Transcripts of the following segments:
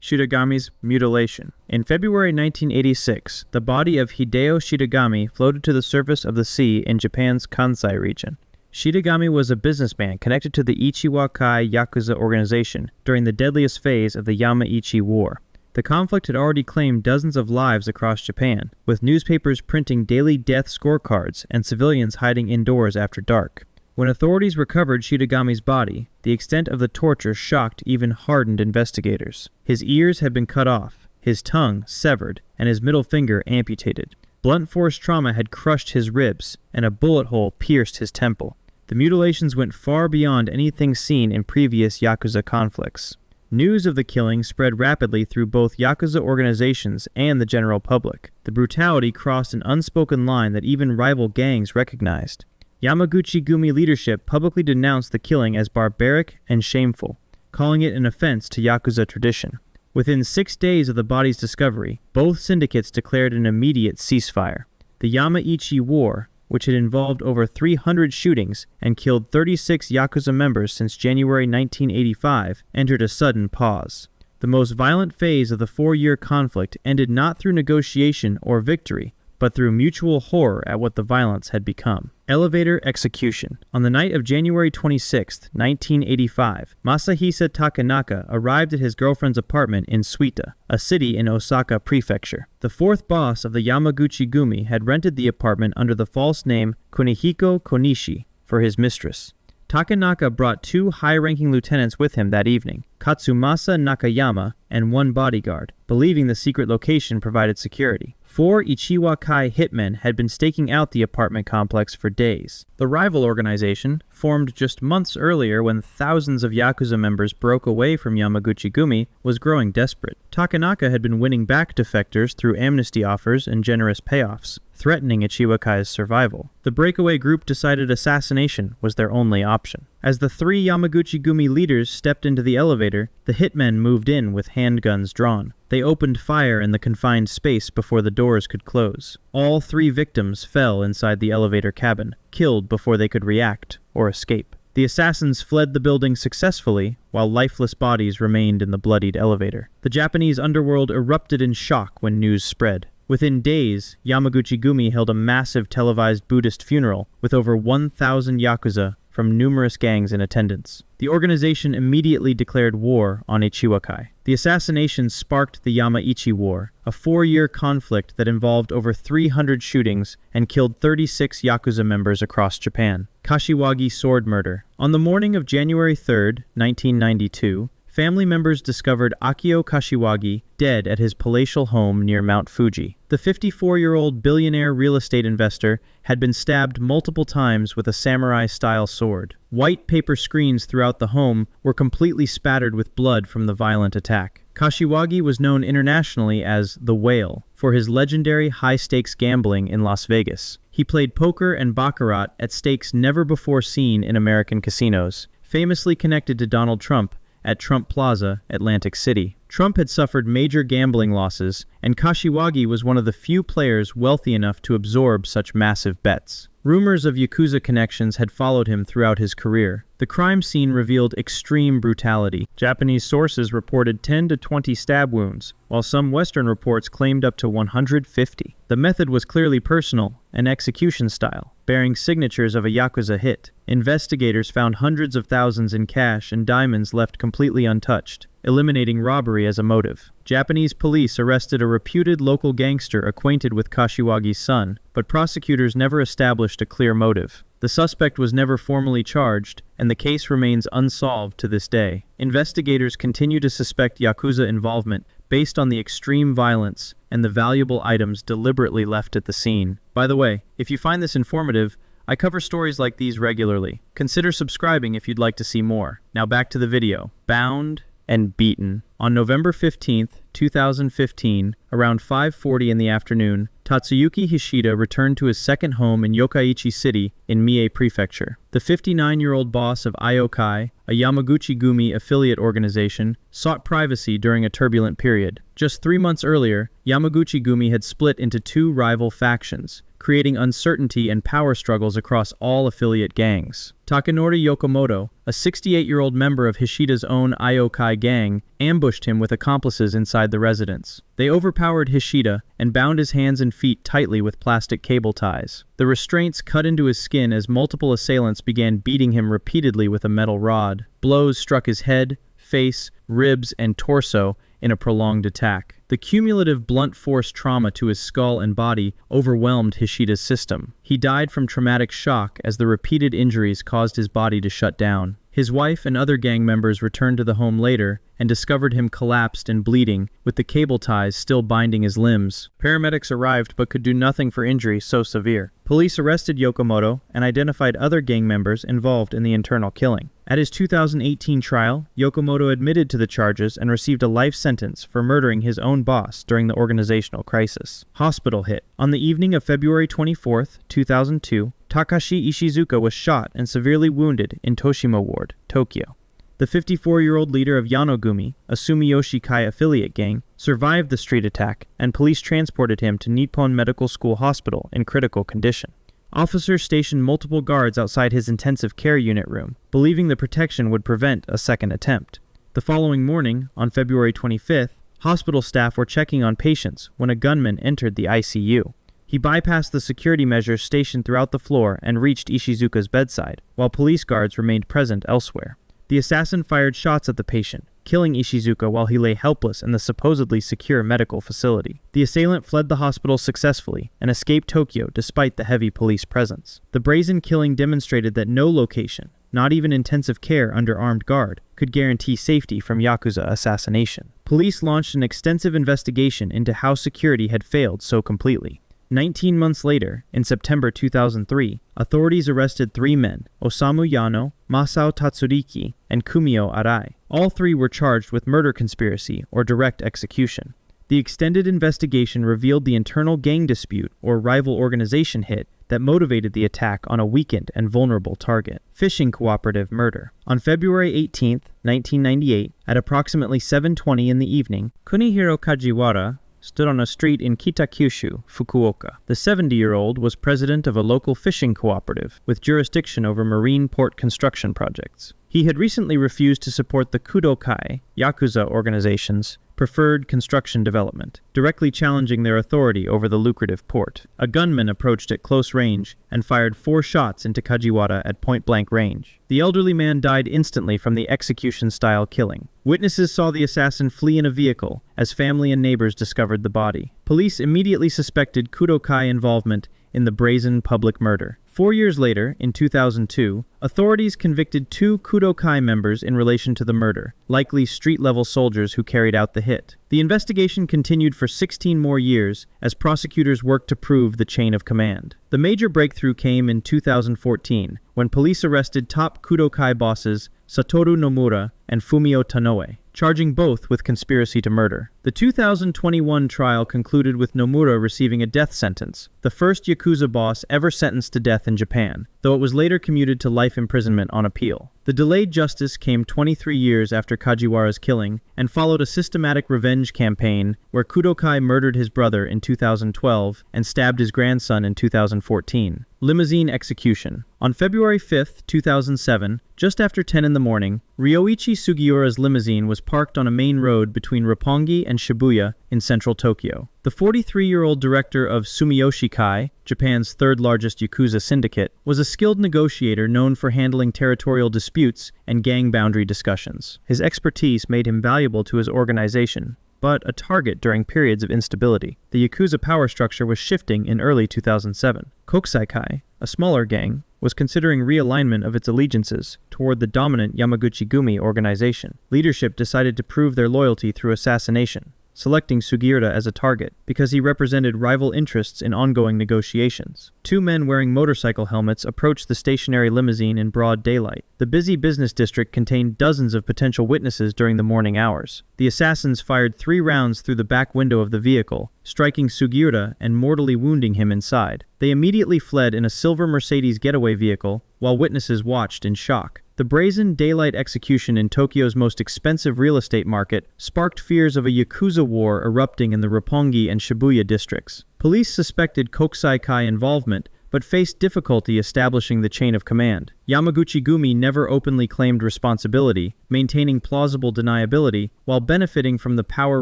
Shiragami's mutilation. In February 1986, the body of Hideo Shiragami floated to the surface of the sea in Japan's Kansai region. Shiragami was a businessman connected to the Ichiwakai Yakuza organization during the deadliest phase of the Yamaichi War. The conflict had already claimed dozens of lives across Japan, with newspapers printing daily death scorecards and civilians hiding indoors after dark. When authorities recovered Shiragami's body, the extent of the torture shocked even hardened investigators. His ears had been cut off, his tongue severed, and his middle finger amputated. Blunt force trauma had crushed his ribs, and a bullet hole pierced his temple. The mutilations went far beyond anything seen in previous Yakuza conflicts. News of the killing spread rapidly through both Yakuza organizations and the general public. The brutality crossed an unspoken line that even rival gangs recognized. Yamaguchi-gumi leadership publicly denounced the killing as barbaric and shameful, calling it an offense to Yakuza tradition. Within 6 days of the body's discovery, both syndicates declared an immediate ceasefire. The Yamaichi War, which had involved over 300 shootings and killed 36 Yakuza members since January 1985, entered a sudden pause. The most violent phase of the 4-year conflict ended not through negotiation or victory, but through mutual horror at what the violence had become. Elevator execution. On the night of January 26, 1985, Masahisa Takanaka arrived at his girlfriend's apartment in Suita, a city in Osaka Prefecture. The fourth boss of the Yamaguchi-gumi had rented the apartment under the false name Kunihiko Konishi for his mistress. Takanaka brought 2 high-ranking lieutenants with him that evening, Katsumasa Nakayama and 1 bodyguard, believing the secret location provided security. 4 Ichiwakai hitmen had been staking out the apartment complex for days. The rival organization, formed just months earlier when thousands of Yakuza members broke away from Yamaguchi-gumi, was growing desperate. Takanaka had been winning back defectors through amnesty offers and generous payoffs, threatening Ichiwakai's survival. The breakaway group decided assassination was their only option. As the 3 Yamaguchi-gumi leaders stepped into the elevator, the hitmen moved in with handguns drawn. They opened fire in the confined space before the doors could close. All 3 victims fell inside the elevator cabin, killed before they could react or escape. The assassins fled the building successfully, while lifeless bodies remained in the bloodied elevator. The Japanese underworld erupted in shock when news spread. Within days, Yamaguchi-gumi held a massive televised Buddhist funeral with over 1,000 Yakuza from numerous gangs in attendance. The organization immediately declared war on Ichiwakai. The assassination sparked the Yamaichi War, a 4-year conflict that involved over 300 shootings and killed 36 Yakuza members across Japan. Kashiwagi sword murder. On the morning of January 3, 1992, family members discovered Akio Kashiwagi dead at his palatial home near Mount Fuji. The 54-year-old billionaire real estate investor had been stabbed multiple times with a samurai-style sword. White paper screens throughout the home were completely spattered with blood from the violent attack. Kashiwagi was known internationally as the Whale for his legendary high-stakes gambling in Las Vegas. He played poker and baccarat at stakes never before seen in American casinos, famously connected to Donald Trump at Trump Plaza, Atlantic City. Trump had suffered major gambling losses, and Kashiwagi was one of the few players wealthy enough to absorb such massive bets. Rumors of Yakuza connections had followed him throughout his career. The crime scene revealed extreme brutality. Japanese sources reported 10 to 20 stab wounds, while some Western reports claimed up to 150. The method was clearly personal, an execution style, bearing signatures of a Yakuza hit. Investigators found hundreds of thousands in cash and diamonds left completely untouched, eliminating robbery as a motive. Japanese police arrested a reputed local gangster acquainted with Kashiwagi's son, but prosecutors never established a clear motive. The suspect was never formally charged, and the case remains unsolved to this day. Investigators continue to suspect Yakuza involvement based on the extreme violence and the valuable items deliberately left at the scene. By the way, if you find this informative, I cover stories like these regularly. Consider subscribing if you'd like to see more. Now back to the video. Bound and beaten. On November 15, 2015, around 5:40 in the afternoon, Tatsuyuki Hishida returned to his second home in Yokkaichi City in Mie Prefecture. The 59-year-old boss of Iokai, a Yamaguchi-gumi affiliate organization, sought privacy during a turbulent period. Just 3 months earlier, Yamaguchi-gumi had split into 2 rival factions, creating uncertainty and power struggles across all affiliate gangs. Takanori Yokomoto, a 68-year-old member of Hishida's own Iokai gang, ambushed him with accomplices inside the residence. They overpowered Hishida and bound his hands and feet tightly with plastic cable ties. The restraints cut into his skin as multiple assailants began beating him repeatedly with a metal rod. Blows struck his head, face, ribs, and torso in a prolonged attack. The cumulative blunt force trauma to his skull and body overwhelmed Hishida's system. He died from traumatic shock as the repeated injuries caused his body to shut down. His wife and other gang members returned to the home later and discovered him collapsed and bleeding, with the cable ties still binding his limbs. Paramedics arrived but could do nothing for injuries so severe. Police arrested Yokomoto and identified other gang members involved in the internal killing. At his 2018 trial, Yokomoto admitted to the charges and received a life sentence for murdering his own boss during the organizational crisis. Hospital hit. On the evening of February 24, 2002, Takashi Ishizuka was shot and severely wounded in Toshima Ward, Tokyo. The 54-year-old leader of Yanogumi, a Sumiyoshi Kai affiliate gang, survived the street attack, and police transported him to Nippon Medical School Hospital in critical condition. Officers stationed multiple guards outside his intensive care unit room, believing the protection would prevent a second attempt. The following morning, on February 25th, hospital staff were checking on patients when a gunman entered the ICU. He bypassed the security measures stationed throughout the floor and reached Ishizuka's bedside, while police guards remained present elsewhere. The assassin fired shots at the patient, killing Ishizuka while he lay helpless in the supposedly secure medical facility. The assailant fled the hospital successfully and escaped Tokyo despite the heavy police presence. The brazen killing demonstrated that no location, not even intensive care under armed guard, could guarantee safety from Yakuza assassination. Police launched an extensive investigation into how security had failed so completely. 19 months later, in September 2003, authorities arrested 3 men, Osamu Yano, Masao Tatsuriki, and Kumio Arai. All 3 were charged with murder conspiracy or direct execution. The extended investigation revealed the internal gang dispute or rival organization hit that motivated the attack on a weakened and vulnerable target. Fishing cooperative murder. On February 18, 1998, at approximately 7:20 in the evening, Kunihiro Kajiwara stood on a street in Kitakyushu, Fukuoka. The 70-year-old was president of a local fishing cooperative with jurisdiction over marine port construction projects. He had recently refused to support the Kudokai, Yakuza organization's preferred construction development, directly challenging their authority over the lucrative port. A gunman approached at close range and fired 4 shots into Kajiwara at point-blank range. The elderly man died instantly from the execution-style killing. Witnesses saw the assassin flee in a vehicle as family and neighbors discovered the body. Police immediately suspected Kudokai involvement in the brazen public murder. 4 years later, in 2002, authorities convicted 2 Kudokai members in relation to the murder, likely street-level soldiers who carried out the hit. The investigation continued for 16 more years as prosecutors worked to prove the chain of command. The major breakthrough came in 2014, when police arrested top Kudokai bosses Satoru Nomura and Fumio Tanoe, charging both with conspiracy to murder. The 2021 trial concluded with Nomura receiving a death sentence, the first Yakuza boss ever sentenced to death in Japan, though it was later commuted to life imprisonment on appeal. The delayed justice came 23 years after Kajiwara's killing and followed a systematic revenge campaign where Kudokai murdered his brother in 2012 and stabbed his grandson in 2014. Limousine execution. On February 5, 2007, just after 10 in the morning, Ryoichi Sugiura's limousine was parked on a main road between Roppongi and Shibuya in central Tokyo. The 43-year-old director of Sumiyoshi Kai, Japan's third-largest Yakuza syndicate, was a skilled negotiator known for handling territorial disputes and gang boundary discussions. His expertise made him valuable to his organization, but a target during periods of instability. The Yakuza power structure was shifting in early 2007. Kokusai Kai, a smaller gang, was considering realignment of its allegiances toward the dominant Yamaguchi-gumi organization. Leadership decided to prove their loyalty through assassination, selecting Sugiura as a target because he represented rival interests in ongoing negotiations. 2 men wearing motorcycle helmets approached the stationary limousine in broad daylight. The busy business district contained dozens of potential witnesses during the morning hours. The assassins fired 3 rounds through the back window of the vehicle, striking Sugiura and mortally wounding him inside. They immediately fled in a silver Mercedes getaway vehicle while witnesses watched in shock. The brazen daylight execution in Tokyo's most expensive real estate market sparked fears of a Yakuza war erupting in the Roppongi and Shibuya districts. Police suspected Kokusai-kai involvement, but faced difficulty establishing the chain of command. Yamaguchi-gumi never openly claimed responsibility, maintaining plausible deniability while benefiting from the power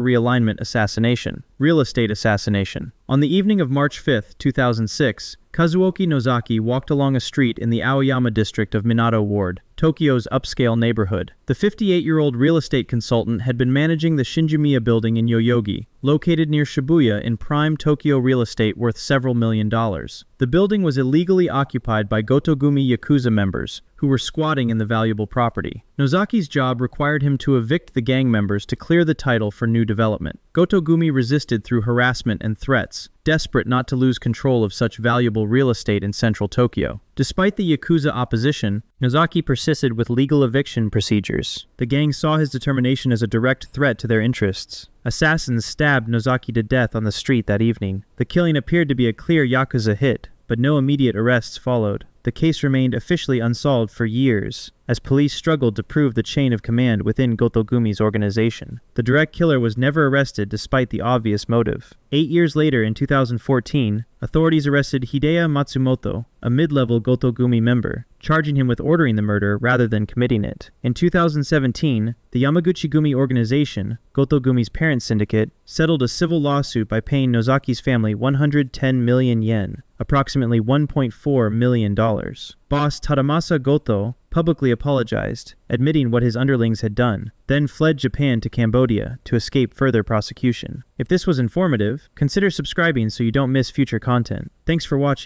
realignment assassination, real estate assassination. On the evening of March 5, 2006, Kazuoki Nozaki walked along a street in the Aoyama district of Minato Ward, Tokyo's upscale neighborhood. The 58-year-old real estate consultant had been managing the Shinjumiya building in Yoyogi, located near Shibuya in prime Tokyo real estate worth several $1 million. The building was illegally occupied by Gotogumi Yakuza members, who were squatting in the valuable property. Nozaki's job required him to evict the gang members to clear the title for new development. Gotogumi resisted through harassment and threats, desperate not to lose control of such valuable real estate in central Tokyo. Despite the Yakuza opposition, Nozaki persisted with legal eviction procedures. The gang saw his determination as a direct threat to their interests. Assassins stabbed Nozaki to death on the street that evening. The killing appeared to be a clear Yakuza hit, but no immediate arrests followed. The case remained officially unsolved for years, as police struggled to prove the chain of command within Gotogumi's organization. The direct killer was never arrested despite the obvious motive. 8 years later, in 2014, authorities arrested Hideo Matsumoto, a mid-level Gotogumi member, charging him with ordering the murder rather than committing it. In 2017, the Yamaguchi-gumi organization, Gotogumi's parent syndicate, settled a civil lawsuit by paying Nozaki's family 110 million yen, approximately $1.4 million. Boss Tadamasa Goto publicly apologized, admitting what his underlings had done, then fled Japan to Cambodia to escape further prosecution. If this was informative, consider subscribing so you don't miss future content. Thanks for watching.